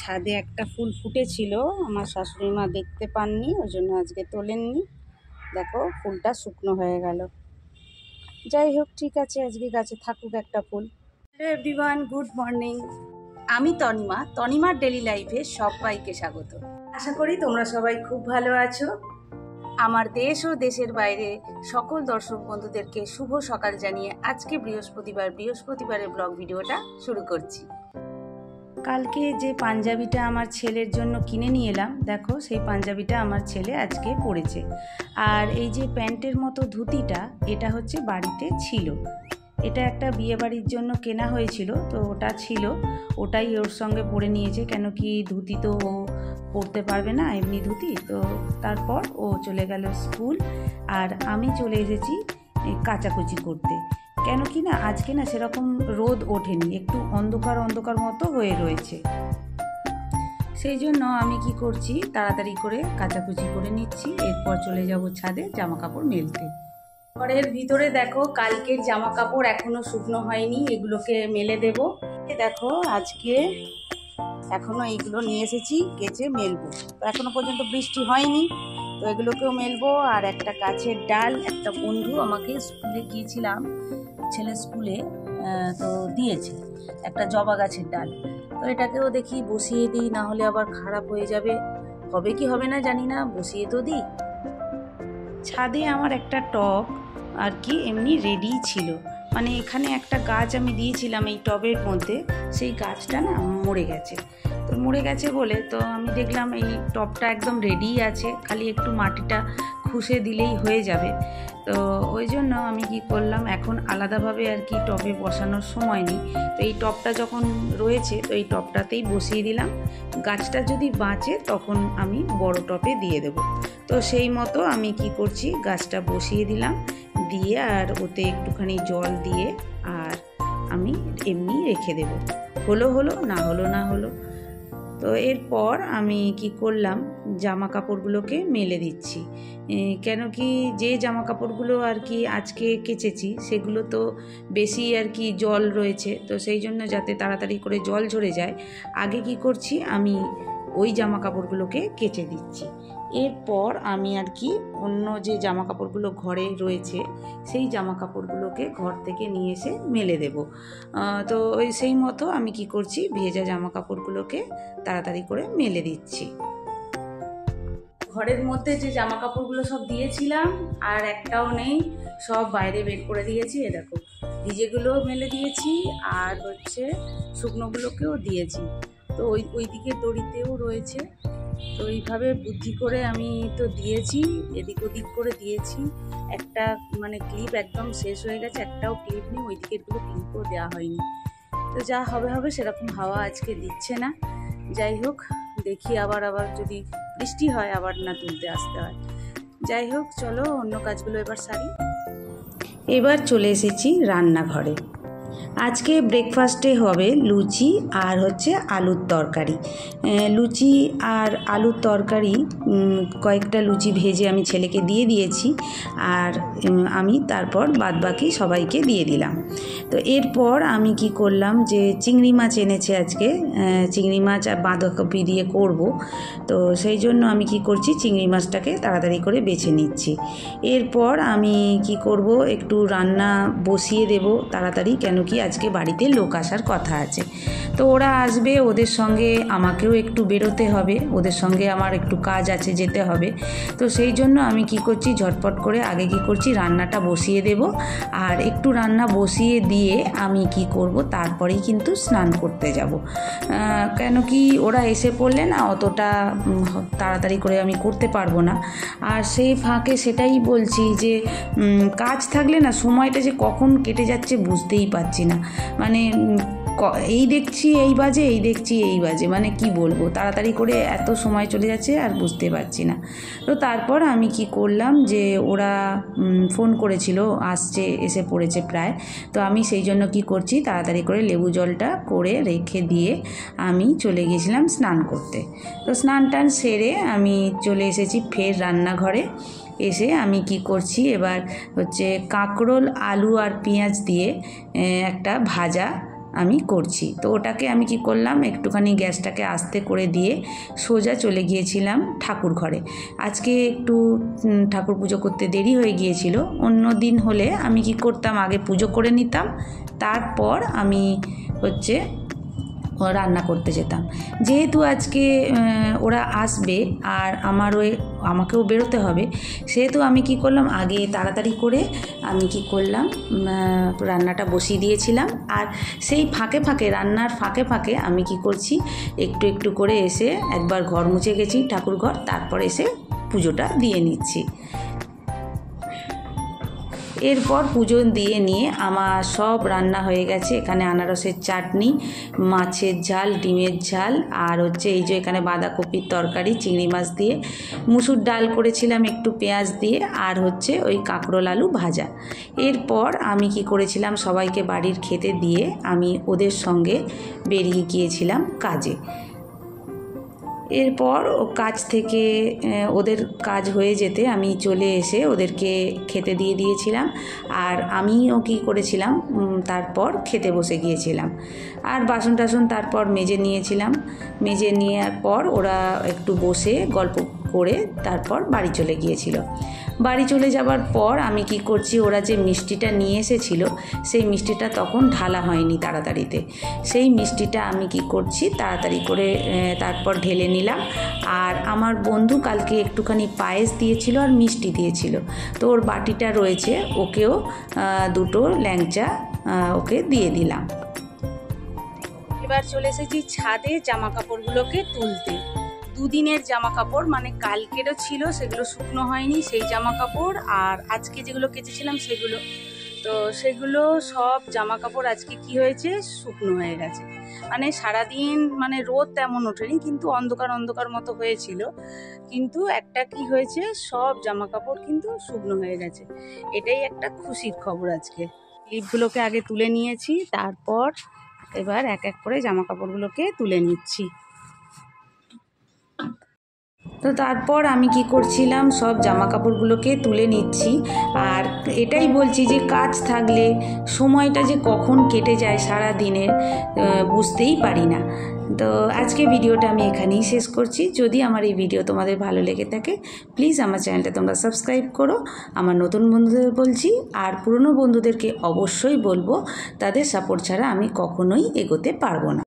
ছাদে একটা ফুল ফুটেছিল, আমার শাশুড়ি মা দেখতে পাননি, ওই জন্য আজকে তোলেননি। দেখো ফুলটা শুকনো হয়ে গেল। যাই হোক, ঠিক আছে, আজকে গাছে থাকুক একটা ফুল। Hello everyone, good morning. আমি তনিমার ডেলি লাইফে সবাইকে স্বাগত। আশা করি তোমরা সবাই খুব ভালো আছো। আমার দেশ ও দেশের বাইরে সকল দর্শক বন্ধুদেরকে শুভ সকাল জানিয়ে আজকে বৃহস্পতিবারের ব্লগ ভিডিওটা শুরু করছি। কালকে যে পাঞ্জাবিটা আমার ছেলের জন্য কিনে নিয়ে এলাম, দেখো সেই পাঞ্জাবিটা আমার ছেলে আজকে পরেছে। আর এই যে প্যান্টের মতো ধুতিটা, এটা হচ্ছে বাড়িতে ছিল। এটা একটা বিয়ে বাড়ির জন্য কেনা হয়েছিল, তো ওটা ছিল, ওটাই ওর সঙ্গে পরে নিয়েছে। কেন কি ধুতি তো ও পরতে পারবে না, এমনি ধুতি। তো তারপর ও চলে গেল স্কুল, আর আমি চলে এসেছি কাচাকুচি করতে। কেন কি না আজকে না সেরকম রোদ ওঠেনি, একটু অন্ধকার মতো হয়ে রয়েছে। সেই জন্য আমি কি করছি, তাড়াতাড়ি করে কাচাকুচি করে নিচ্ছি, এরপর চলে যাব ছাদে জামা কাপড় মেলতে। ঘরের ভিতরে দেখো কালকের জামা কাপড় এখনো শুকনো হয়নি, এগুলোকে মেলে দেব। দেখো আজকে এখনো এইগুলো নিয়ে এসেছি, কেচে মেলবো। তো এখনো পর্যন্ত বৃষ্টি হয়নি, তো এগুলোকেও মেলবো। আর একটা গাছের ডাল, একটা বন্ধু আমাকে স্কুলে গিয়েছিলাম, ছেলে স্কুলে, তো দিয়েছে একটা জবা গাছের ডাল। তো এটাকেও দেখি বসিয়ে দিই, না হলে আবার খারাপ হয়ে যাবে। হবে কি হবে না জানি না, বসিয়ে তো দিই। ছাদে আমার একটা টব আর কি এমনি রেডি ছিল, মানে এখানে একটা গাছ আমি দিয়েছিলাম এই টবের মধ্যে, সেই গাছটা না মরে গেছে। তো মরে গেছে বলে তো আমি দেখলাম এই টবটা একদম রেডি আছে, খালি একটু মাটিটা খুশে দিলেই হয়ে যাবে। তো ওই জন্য আমি কি করলাম, এখন আলাদাভাবে আর কি টবে বসানোর সময় নেই, তো এই টবটা যখন রয়েছে তো এই টবটাতেই বসিয়ে দিলাম। গাছটা যদি বাঁচে তখন আমি বড় টবে দিয়ে দেব। তো সেই মতো আমি কি করছি, গাছটা বসিয়ে দিলাম, দিয়ে আর ওতে একটুখানি জল দিয়ে আর আমি এমনি রেখে দেব। হলো না হলো। তো এরপর আমি কি করলাম, জামা কাপড়গুলোকে মেলে দিচ্ছি। কেন কি যে জামা কাপড়গুলো আর কি আজকে কেচেছি সেগুলো তো বেশি আর কি জল রয়েছে, তো সেই জন্য যাতে তাড়াতাড়ি করে জল ঝরে যায়, আগে কি করছি আমি ওই জামা কাপড়গুলোকে কেচে দিচ্ছি। এরপর আমি আর কি অন্য যে জামা কাপড়গুলো ঘরে রয়েছে সেই জামা কাপড়গুলোকে ঘর থেকে নিয়ে এসে মেলে দেব। তো ওই সেই মতো আমি কি করছি, ভেজা জামা কাপড়গুলোকে তাড়াতাড়ি করে মেলে দিচ্ছি। ঘরের মধ্যে যে জামা কাপড়গুলো সব দিয়েছিলাম আর একটাও নেই, সব বাইরে বের করে দিয়েছি। এ দেখো, ভিজেগুলোও মেলে দিয়েছি আর হচ্ছে শুকনোগুলোকেও দিয়েছি। তো ওই দিকে দড়িতেও রয়েছে। তো এইভাবে বুদ্ধি করে আমি তো দিয়েছি, এদিক ওদিক করে দিয়েছি। একটা মানে ক্লিপ একদম শেষ হয়ে গেছে, একটাও ক্লিপ নেই, ওই দিকেরগুলো ক্লিপও দেওয়া হয়নি। তো যা হবে সেরকম হাওয়া আজকে দিচ্ছে না। যাই হোক, দেখি আবার যদি বৃষ্টি হয় আবার না তুলতে আসতে হয়। যাই হোক, চলো অন্য কাজগুলো এবার সারি। এবার চলে এসেছি রান্নাঘরে। আজকে ব্রেকফাস্টে হবে লুচি আর হচ্ছে আলুর তরকারি। লুচি আর আলুর তরকারি, কয়েকটা লুচি ভেজে আমি ছেলেকে দিয়ে দিয়েছি, আর আমি তারপর বাদবাকি সবাইকে দিয়ে দিলাম। তো এরপর আমি কি করলাম, যে চিংড়ি মাছ এনেছে আজকে, চিংড়ি মাছ আর বাঁধাকপি দিয়ে করব। তো সেই জন্য আমি কি করছি, চিংড়ি মাছটাকে তাড়াতাড়ি করে বেছে নিচ্ছি। এরপর আমি কি করব, একটু রান্না বসিয়ে দেব তাড়াতাড়ি। কেন কি আজকে বাড়িতে লোক আসার কথা আছে, তো ওরা আসবে, ওদের সঙ্গে আমাকেও একটু বেরোতে হবে, ওদের সঙ্গে আমার একটু কাজ আছে, যেতে হবে। তো সেই জন্য আমি কি করছি, ঝটপট করে আগে কি করছি, রান্নাটা বসিয়ে দেব। আর একটু রান্না বসিয়ে দিয়ে আমি কি করব, তারপরেই কিন্তু স্নান করতে যাব। কেন কি ওরা এসে পড়লে না অতটা তাড়াতাড়ি করে আমি করতে পারবো না। আর সেই ফাঁকে সেটাই বলছি যে কাজ থাকলে না সময়টা যে কখন কেটে যাচ্ছে বুঝতেই পারছি না। মানে এই দেখছি এই বাজে, মানে কি বলবো, তাড়াতাড়ি করে এত সময় চলে যাচ্ছে আর বুঝতে পারছি না। তো তারপর আমি কি করলাম, যে ওরা ফোন করেছিল, এসে পড়েছে প্রায়। তো আমি সেই জন্য কি করছি, তাড়াতাড়ি করে লেবু জলটা করে রেখে দিয়ে আমি চলে গিয়েছিলাম স্নান করতে। তো স্নান টান সেরে আমি চলে এসেছি ফের রান্নাঘরে। এসে আমি কি করছি, এবার হচ্ছে কাঁকরোল, আলু আর পেঁয়াজ দিয়ে একটা ভাজা আমি করছি। তো ওটাকে আমি কি করলাম, একটুখানি গ্যাসটাকে আস্তে করে দিয়ে সোজা চলে গিয়েছিলাম ঠাকুর ঘরে। আজকে একটু ঠাকুর পুজো করতে দেরি হয়ে গিয়েছিল। অন্য দিন হলে আমি কি করতাম, আগে পুজো করে নিতাম, তারপর আমি হচ্ছে রান্না করতে যেতাম। যেহেতু আজকে ওরা আসবে আর আমাকেও বেরোতে হবে, সেহেতু আমি কি করলাম, আগে তাড়াতাড়ি করে আমি কি করলাম, রান্নাটা বসিয়ে দিয়েছিলাম। আর সেই রান্নার ফাঁকে ফাঁকে আমি কি করছি, একটু একটু করে এসে একবার ঘর মুছে গেছি, ঠাকুর ঘর, তারপর এসে পুজোটা দিয়ে নিচ্ছি। এরপর পুজো দিয়ে নিয়ে আমার সব রান্না হয়ে গেছে। এখানে আনারসের চাটনি, মাছের ঝাল, ডিমের ঝাল, আর হচ্ছে এই যে এখানে বাঁধাকপির তরকারি চিংড়ি মাছ দিয়ে, মুসুর ডাল করেছিলাম একটু পেঁয়াজ দিয়ে, আর হচ্ছে ওই কাঁকরোল আলু ভাজা। এরপর আমি কি করেছিলাম, সবাইকে বাড়ির খেতে দিয়ে আমি ওদের সঙ্গে বেরিয়ে গিয়েছিলাম কাজে। এরপর কাজ থেকে ওদের কাজ হয়ে যেতে আমি চলে এসে ওদেরকে খেতে দিয়ে দিয়েছিলাম, আর আমিও কী করেছিলাম, তারপর খেতে বসে গিয়েছিলাম। আর বাসন টাসন তারপর মেজে নিয়েছিলাম। মেজে নেওয়ার পর ওরা একটু বসে গল্প করে তারপর বাড়ি চলে গিয়েছিল। বাড়ি চলে যাবার পর আমি কি করছি, ওরা যে মিষ্টিটা নিয়ে এসেছিল সেই মিষ্টিটা তখন ঢালা হয়নি তাড়াতাড়িতে। সেই মিষ্টিটা আমি কি করছি, তাড়াতাড়ি করে তারপর ঢেলে নিলাম। আর আমার বন্ধু কালকে একটুখানি পায়েস দিয়েছিল আর মিষ্টি দিয়েছিল, তো ওর বাটিটা রয়েছে, ওকেও দুটো ল্যাংচা ওকে দিয়ে দিলাম। এবার চলে এসেছি ছাদে জামা কাপড়গুলোকে তুলতে। দুদিনের জামা কাপড়, মানে কালকেরও ছিল, সেগুলো শুকনো হয়নি সেই জামা কাপড়, আর আজকে যেগুলো কেচেছিলাম সেগুলো। তো সেগুলো সব জামা কাপড় আজকে কি হয়েছে, শুকনো হয়ে গেছে। মানে সারাদিন মানে রোদ তেমন ওঠেনি, কিন্তু অন্ধকার অন্ধকার মতো হয়েছিল, কিন্তু একটা কি হয়েছে, সব জামা কাপড় কিন্তু শুকনো হয়ে গেছে। এটাই একটা খুশির খবর। আজকে ক্লিপগুলোকে আগে তুলে নিয়েছি, তারপর এবার এক এক করে জামা কাপড়গুলোকে তুলে নিচ্ছি। তো তারপর আমি কি করছিলাম, সব জামা কাপড়গুলোকে তুলে নিচ্ছি। আর এটাই বলছি যে কাজ থাকলে সময়টা যে কখন কেটে যায় সারা দিনের বুঝতেই পারি না। তো আজকে ভিডিওটা আমি এখানেই শেষ করছি। যদি আমার এই ভিডিও তোমাদের ভালো লেগে থাকে, প্লিজ আমার চ্যানেলটা তোমরা সাবস্ক্রাইব করো। আমার নতুন বন্ধুদের বলছি, আর পুরনো বন্ধুদেরকে অবশ্যই বলবো, তাদের সাপোর্ট ছাড়া আমি কখনোই এগোতে পারবো না।